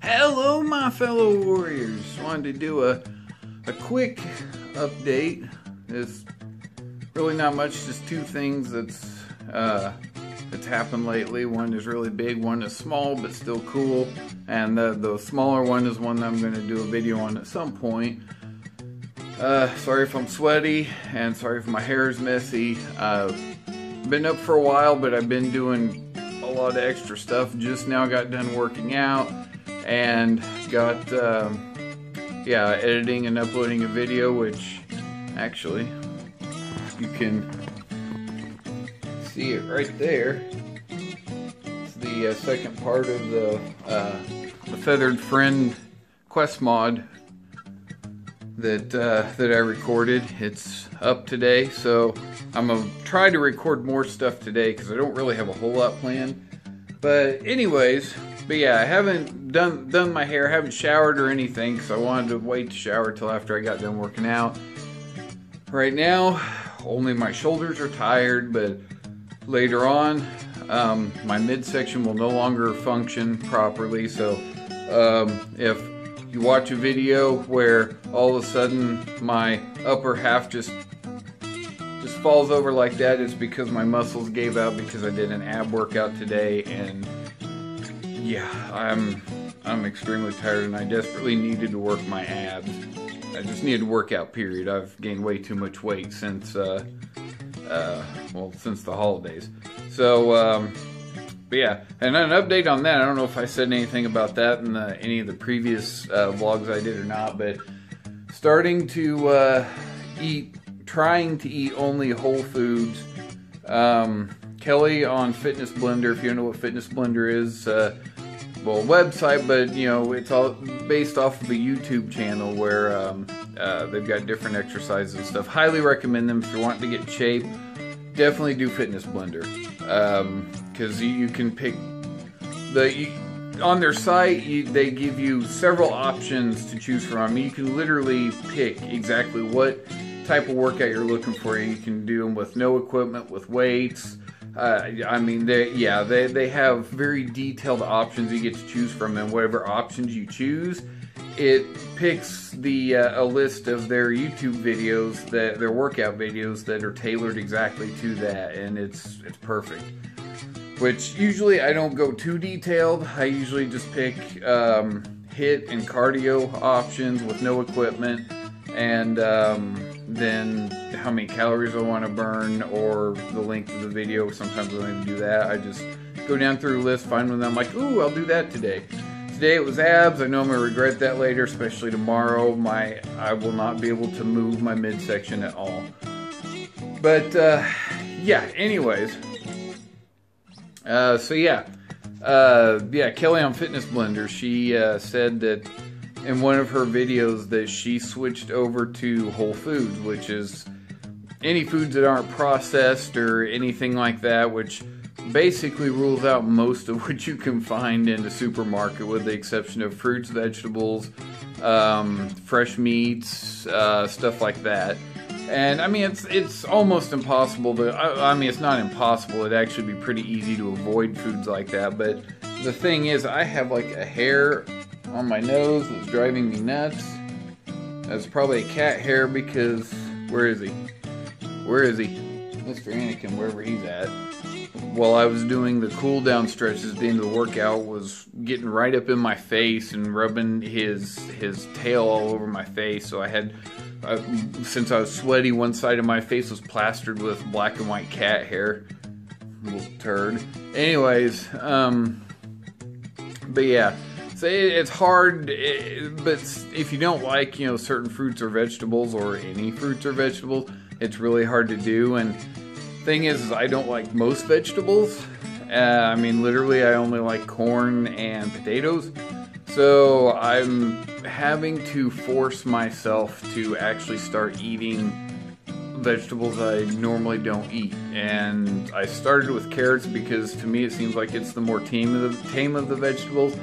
Hello, my fellow warriors. Wanted to do a quick update. There's really not much, just two things that's happened lately. One is really big, one is small but still cool, and the smaller one is one that I'm going to do a video on at some point. Sorry if I'm sweaty, and sorry if my hair is messy. Been up for a while, but I've been doing a lot of extra stuff. Just now got done working out and got editing and uploading a video, which actually you can see it right there. It's the second part of the Feathered Friend quest mod that I recorded. It's up today, so I'm gonna try to record more stuff today because I don't really have a whole lot planned. But anyways, I haven't done my hair, haven't showered or anything because I wanted to wait to shower till after I got done working out. Right now, only my shoulders are tired, but later on, my midsection will no longer function properly. So if you watch a video where all of a sudden my upper half just falls over like that, it's because my muscles gave out because I did an ab workout today, and yeah, I'm extremely tired and I desperately needed to work my abs. I just needed to work out, period. I've gained way too much weight since since the holidays. So but yeah, and an update on that. I don't know if I said anything about that in any of the previous vlogs I did or not, but starting to trying to eat only whole foods. Kelly on Fitness Blender, if you don't know what Fitness Blender is, well, website, but you know, it's all based off of a YouTube channel where they've got different exercises and stuff. Highly recommend them if you're wanting to get in shape. Definitely do Fitness Blender, because you can pick on their site. They give you several options to choose from. I mean, you can literally pick exactly what type of workout you're looking for. You can do them with no equipment, with weights. I mean, they have very detailed options you get to choose from, and whatever options you choose, it picks a list of their YouTube videos, their workout videos that are tailored exactly to that, and it's perfect. Which usually I don't go too detailed. I usually just pick HIIT and cardio options with no equipment, and then how many calories I want to burn or the length of the video. Sometimes I don't even do that. I just go down through a list, find one that I'm like, ooh, I'll do that today. Today it was abs. I know I'm going to regret that later, especially tomorrow. I will not be able to move my midsection at all. But yeah, anyways. Kelly on Fitness Blender, she said that in one of her videos that she switched over to whole foods, which is any foods that aren't processed or anything like that, which basically rules out most of what you can find in the supermarket, with the exception of fruits, vegetables, fresh meats, stuff like that. And I mean, it's almost impossible to, I mean, it's not impossible, it'd actually be pretty easy to avoid foods like that. But the thing is, I have like a hair on my nose that's driving me nuts. That's probably a cat hair because, where is he? Where is he? Mr. Anakin, wherever he's at. While I was doing the cool down stretches at the end of the workout, was getting right up in my face and rubbing his tail all over my face. So I had, since I was sweaty, one side of my face was plastered with black and white cat hair. Little turd. Anyways, but yeah. So it's hard, but if you don't like, you know, certain fruits or vegetables, or any fruits or vegetables, it's really hard to do. And thing is I don't like most vegetables. I mean, literally, I only like corn and potatoes. So I'm having to force myself to actually start eating vegetables I normally don't eat. And I started with carrots because to me it seems like it's the more tame of the vegetables.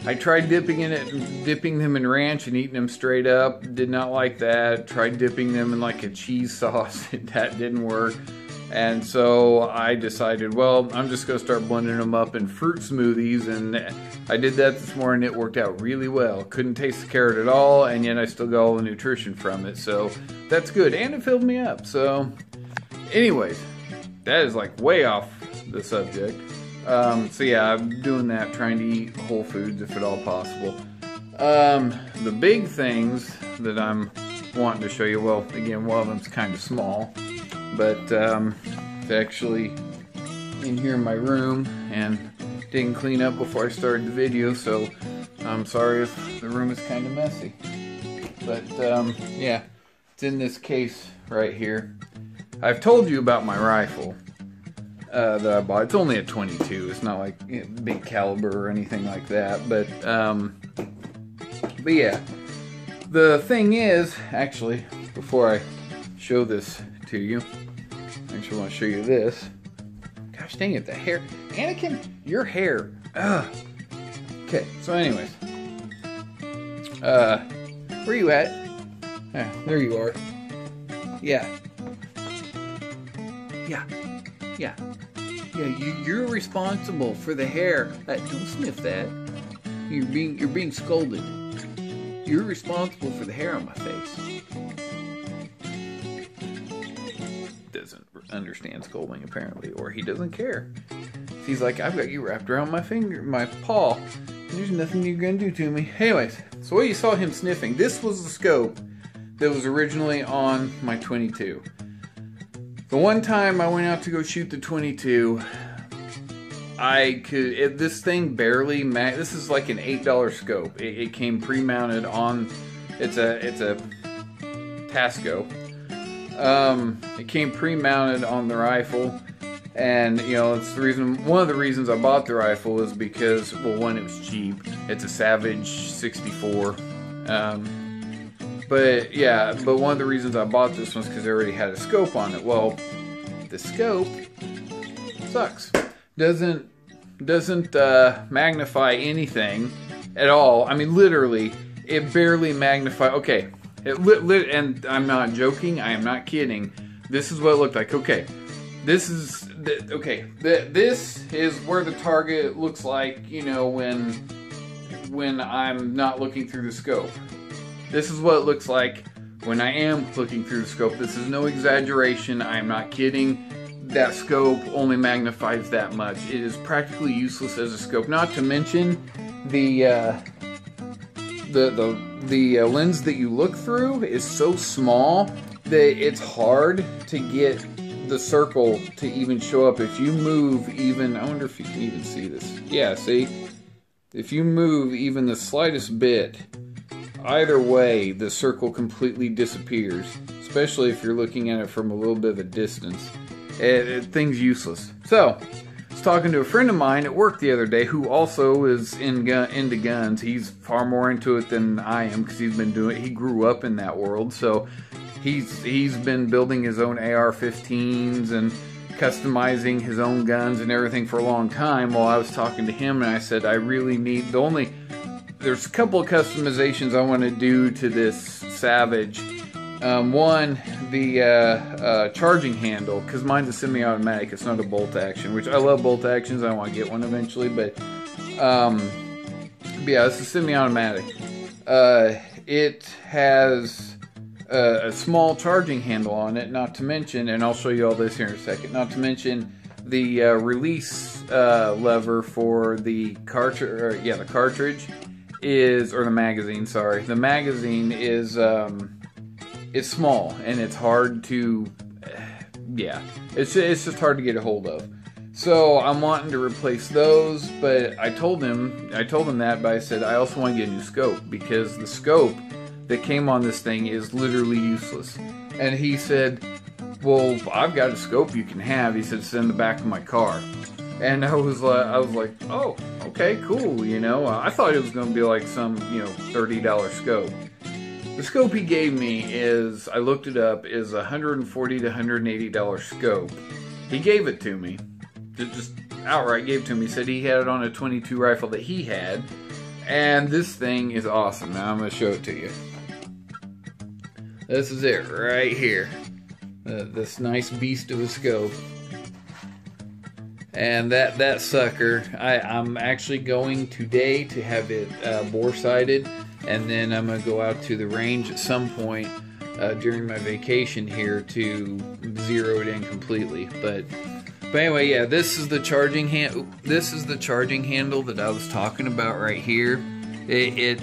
I tried dipping them in ranch and eating them straight up. Did not like that. Tried dipping them in like a cheese sauce. That didn't work. And so I decided, well, I'm just going to start blending them up in fruit smoothies, and I did that this morning. It worked out really well. Couldn't taste the carrot at all, and yet I still got all the nutrition from it, so that's good. And it filled me up. So anyways, that is like way off the subject. So yeah, I'm doing that, trying to eat whole foods if at all possible. The big things that I'm wanting to show you, well, again, one of them's kind of small, but it's actually in here in my room and didn't clean up before I started the video, so I'm sorry if the room is kind of messy. But yeah, it's in this case right here. I've told you about my rifle that I bought. It's only a 22. It's not like, you know, big caliber or anything like that. But yeah, the thing is, actually, before I show this to you, I actually want to show you this. Gosh dang it, the hair. Anakin, your hair. Ugh. Okay, so anyways. Where you at? Ah, there you are. Yeah. Yeah. Yeah. Yeah, you're responsible for the hair. Don't sniff that. You're being scolded. You're responsible for the hair on my face. Doesn't understand scolding apparently, or he doesn't care. He's like, I've got you wrapped around my finger, my paw. There's nothing you're gonna do to me. Anyways, so what you saw him sniffing, this was the scope that was originally on my 22. The one time I went out to go shoot the 22, this thing barely, this is like an $8 scope. It came pre-mounted on, it's a Tasco. It came pre-mounted on the rifle, and you know, it's the reason, one of the reasons I bought the rifle is because, well, one, it was cheap. It's a Savage 64. But yeah, but one of the reasons I bought this one is because I already had a scope on it. Well, the scope sucks. Doesn't magnify anything at all. I mean, literally, it barely magnifies. Okay, and I'm not joking. I am not kidding. This is what it looked like. Okay, this is this is where the target looks like. You know, when I'm not looking through the scope. This is what it looks like when I am looking through the scope. This is no exaggeration. I am not kidding. That scope only magnifies that much. It is practically useless as a scope. Not to mention the lens that you look through is so small that it's hard to get the circle to even show up. If you move even, I wonder if you can even see this. Yeah, see? If you move even the slightest bit, either way, the circle completely disappears, especially if you're looking at it from a little bit of a distance. Thing's useless. So, I was talking to a friend of mine at work the other day who also is into guns. He's far more into it than I am because he grew up in that world. So, he's been building his own AR-15s and customizing his own guns and everything for a long time. Well, I was talking to him and I said, I really need, there's a couple of customizations I want to do to this Savage. One, the charging handle, because mine's a semi-automatic, it's not a bolt action, which I love bolt actions, I want to get one eventually, but yeah, it's a semi-automatic. It has a small charging handle on it, not to mention, and I'll show you all this here in a second, not to mention the release lever for the cartridge, the cartridge is, or the magazine, sorry. The magazine is, it's small and it's hard to, it's just hard to get a hold of. So I'm wanting to replace those, but I told him that, but I said I also want to get a new scope because the scope that came on this thing is literally useless. And he said, well, I've got a scope you can have. He said, it's in the back of my car. And I was like, oh, okay, cool, you know. I thought it was going to be like some, you know, $30 scope. The scope he gave me is, I looked it up, is a $140 to $180 scope. He gave it to me. Just outright gave it to me. He said he had it on a 22 rifle that he had. And this thing is awesome. Now I'm going to show it to you. This is it right here. this nice beast of a scope. And that sucker, I'm actually going today to have it bore-sighted, and then I'm going to go out to the range at some point during my vacation here to zero it in completely. But anyway, yeah, this is the charging handle that I was talking about right here. It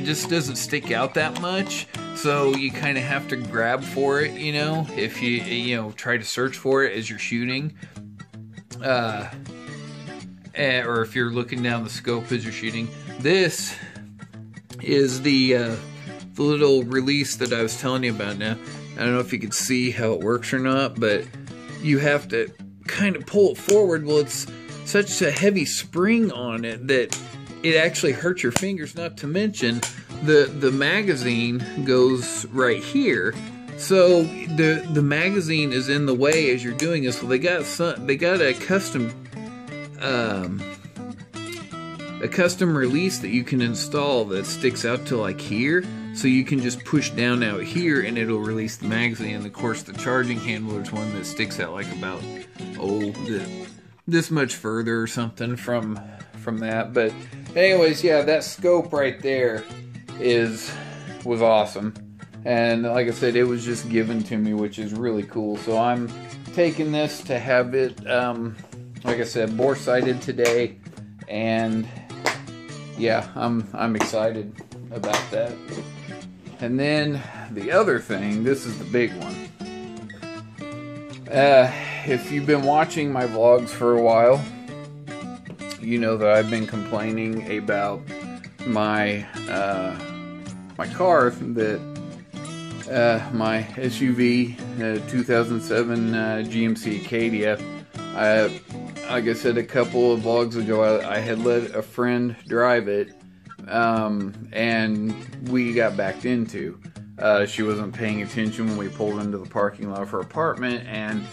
just doesn't stick out that much, so you kind of have to grab for it, you know, if you try to search for it as you're shooting. Or if you're looking down the scope as you're shooting. This is the little release that I was telling you about. Now, I don't know if you can see how it works or not, but you have to kind of pull it forward. Well, it's such a heavy spring on it that it actually hurts your fingers, not to mention the magazine goes right here. So the magazine is in the way as you're doing this. So they got a custom release that you can install that sticks out to like here. So you can just push down out here and it'll release the magazine. And of course the charging handler is one that sticks out like about this much further or something from that. But anyways, yeah, that scope right there was awesome. And like I said, it was just given to me, which is really cool. So I'm taking this to have it, like I said, bore-sighted today. And yeah, I'm excited about that. And then the other thing, this is the big one. If you've been watching my vlogs for a while, you know that I've been complaining about my my car, that my SUV 2007 GMC Acadia. Like I said a couple of vlogs ago, I had let a friend drive it, and we got backed into. She wasn't paying attention when we pulled into the parking lot of her apartment, and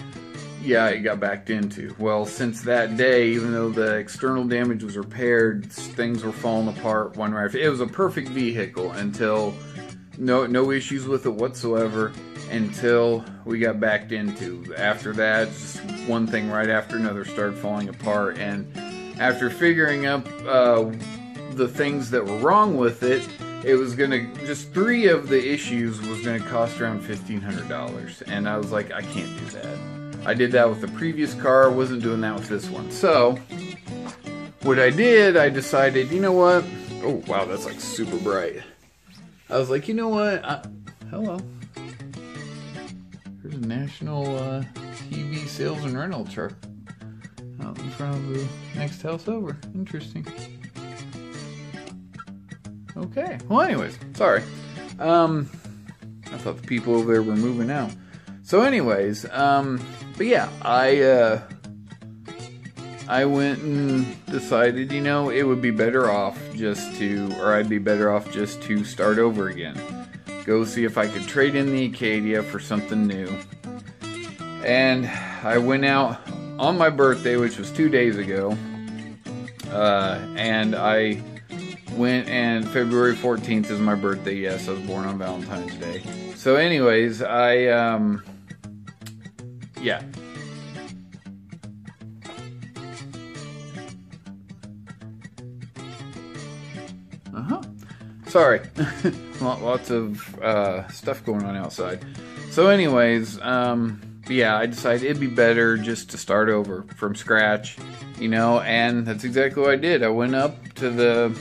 yeah, it got backed into. Well, since that day, even though the external damage was repaired, things were falling apart one right after. It was a perfect vehicle until no issues with it whatsoever until we got backed into. After that, just one thing right after another started falling apart, and after figuring out the things that were wrong with it, it was gonna, just 3 of the issues was gonna cost around $1,500, and I was like, I can't do that. I did that with the previous car, wasn't doing that with this one. So what I did, I decided, you know what? Oh wow, that's like super bright. I was like, you know what? Hello. There's a National TV sales and rental truck out in front of the next house over. Interesting. Okay. Well, anyways, sorry. I thought the people over there were moving out. So, anyways, but yeah, I went and decided, you know, it would be better off I'd be better off just to start over again. Go see if I could trade in the Acadia for something new. And I went out on my birthday, which was 2 days ago, and I went, and February 14th is my birthday. Yes, I was born on Valentine's Day. So anyways, yeah. Sorry. Lots of stuff going on outside. So anyways, yeah, I decided it'd be better just to start over from scratch, you know, and that's exactly what I did. I went up to the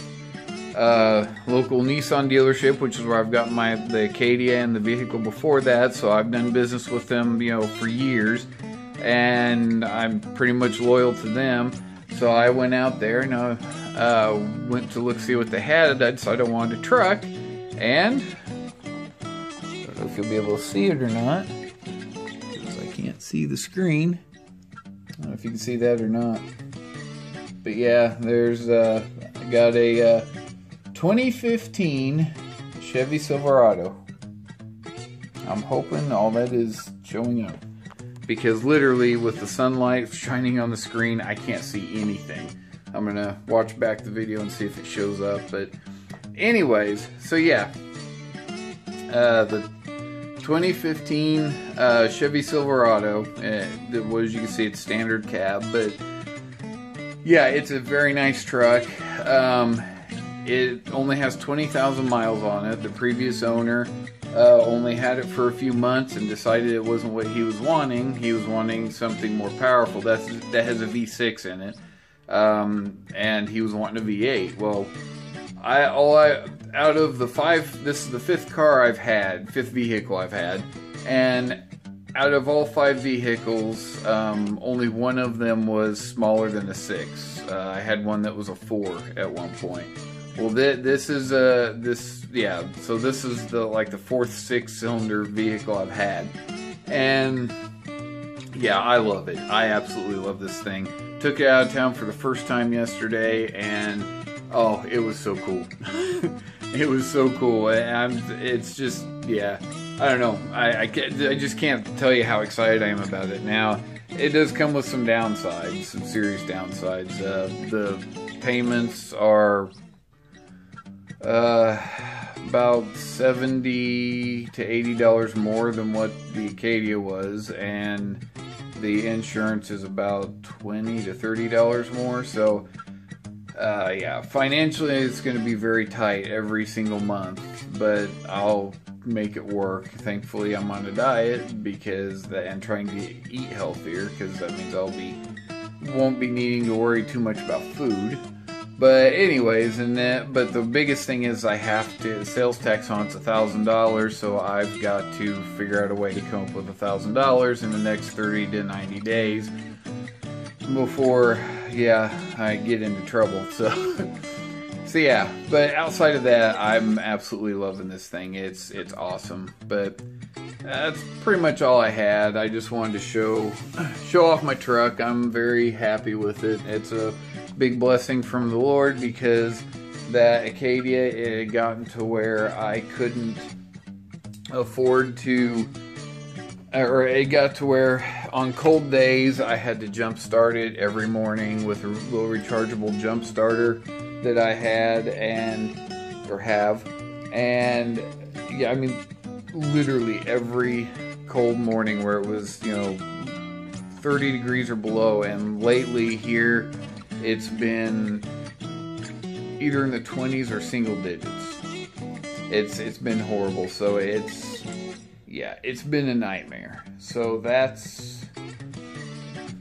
local Nissan dealership, which is where I've got the Acadia and the vehicle before that, so I've done business with them, you know, for years, and I'm pretty much loyal to them. So I went out there and went to see what they had. I decided I wanted a truck, and I don't know if you'll be able to see it or not, because I can't see the screen. I don't know if you can see that or not. But yeah, there's I got a 2015 Chevy Silverado. I'm hoping all that is showing up, because literally with the sunlight shining on the screen, I can't see anything. I'm gonna watch back the video and see if it shows up. But anyways, so yeah, the 2015 Chevy Silverado. Well, as you can see, it's standard cab, but yeah, it's a very nice truck. It only has 20,000 miles on it. The previous owner only had it for a few months and decided it wasn't what he was wanting. He was wanting something more powerful. That has a V6 in it, and he was wanting a V8. Well, out of the 5, this is the 5th car I've had, 5th vehicle I've had, and out of all 5 vehicles, only one of them was smaller than a 6. I had one that was a 4 at one point. Well, this is so this is the 4th 6-cylinder vehicle I've had, and yeah, I love it. I absolutely love this thing. Took it out of town for the first time yesterday, and oh, it was so cool. It was so cool, and it's just, yeah, I don't know. I just can't tell you how excited I am about it. Now, it does come with some downsides, some serious downsides. The payments are about $70 to $80 more than what the Acadia was, and the insurance is about $20 to $30 more. So yeah, financially it's going to be very tight every single month, but I'll make it work. Thankfully, I'm on a diet and trying to eat healthier, because that means won't be needing to worry too much about food. But anyways, but the biggest thing is sales tax on it's $1,000, so I've got to figure out a way to come up with $1,000 in the next 30 to 90 days before, yeah, I get into trouble. So yeah, but outside of that, I'm absolutely loving this thing. It's awesome. But that's pretty much all I had. I just wanted to show off my truck. I'm very happy with it. It's a big blessing from the Lord, because that Acadia, it had gotten to where I couldn't afford to, or it got to where on cold days I had to jump start it every morning with a little rechargeable jump starter that I had have. And yeah, I mean, literally every cold morning where it was, 30 degrees or below, and lately here it's been either in the 20s or single digits. It's been horrible. So it's been a nightmare. So that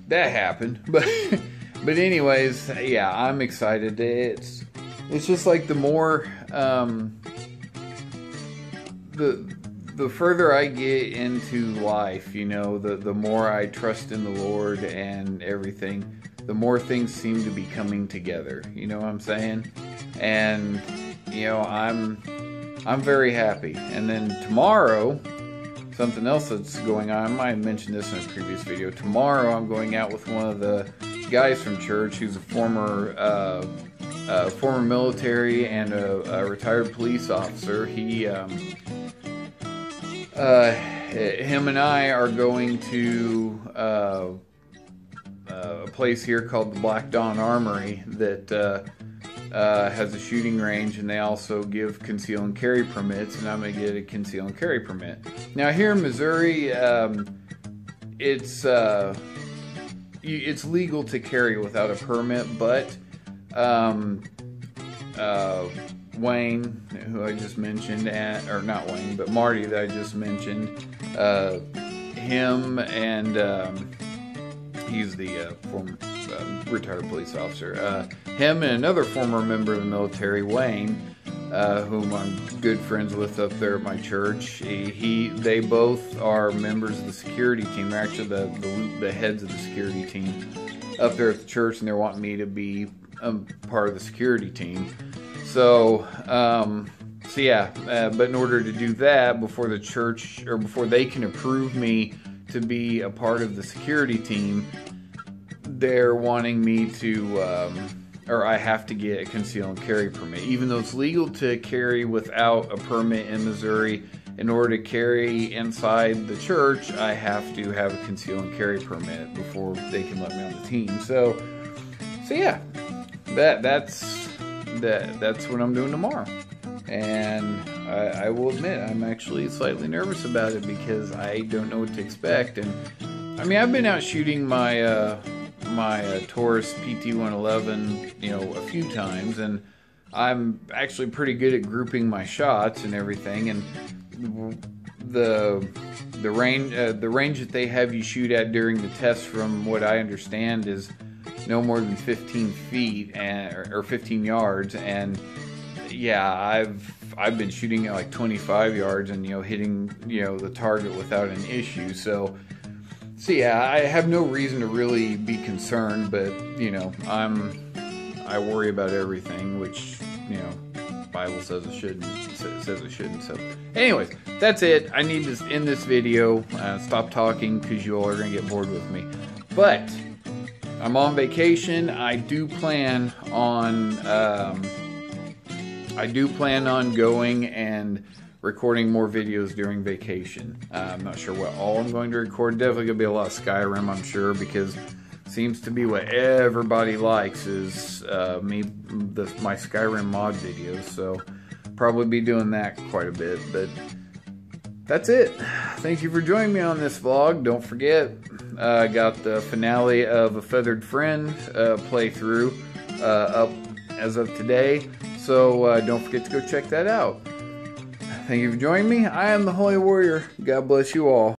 happened. But anyways, yeah, I'm excited. It's just like the more the further I get into life, the more I trust in the Lord and everything, the more things seem to be coming together. You know what I'm saying? And I'm very happy. And then tomorrow, something else that's going on, I might have mentioned this in a previous video. Tomorrow I'm going out with one of the guys from church who's a former military and a retired police officer. Him and I are going to a place here called the Black Dawn Armory that has a shooting range, and they also give conceal and carry permits, and I'm going to get a conceal and carry permit. Now here in Missouri, it's legal to carry without a permit, but Wayne, who I just mentioned, or not Wayne, but Marty that I just mentioned, him and he's the former retired police officer. Him and another former member of the military, Wayne, whom I'm good friends with up there at my church. They both are members of the security team. They're actually the heads of the security team up there at the church, and they're wanting me to be part of the security team. So yeah, but in order to do that, before the church, or before they can approve me to be a part of the security team, they're wanting me to, or I have to get a conceal and carry permit. Even though it's legal to carry without a permit in Missouri, in order to carry inside the church, I have to have a conceal and carry permit before they can let me on the team. So yeah, that's that's what I'm doing tomorrow. And I will admit, I'm actually slightly nervous about it because I don't know what to expect. And I mean, I've been out shooting my my Taurus PT-111, you know, a few times, and I'm actually pretty good at grouping my shots and everything. And the range that they have you shoot at during the test, from what I understand, is no more than 15 feet or 15 yards. And yeah, I've been shooting at like 25 yards and, you know, hitting, you know, the target without an issue. So yeah, I have no reason to really be concerned, but you know, I worry about everything, which, you know, Bible says it shouldn't. Says it shouldn't. So, anyways, that's it. I need to end this video. Stop talking because you all are gonna get bored with me. But I'm on vacation. I do plan on going and recording more videos during vacation. I'm not sure what all I'm going to record. Definitely gonna be a lot of Skyrim, I'm sure, because seems to be what everybody likes is my Skyrim mod videos. So probably be doing that quite a bit. But that's it. Thank you for joining me on this vlog. Don't forget, I got the finale of A Feathered Friend playthrough up as of today. So don't forget to go check that out. Thank you for joining me. I am the Holy Warrior. God bless you all.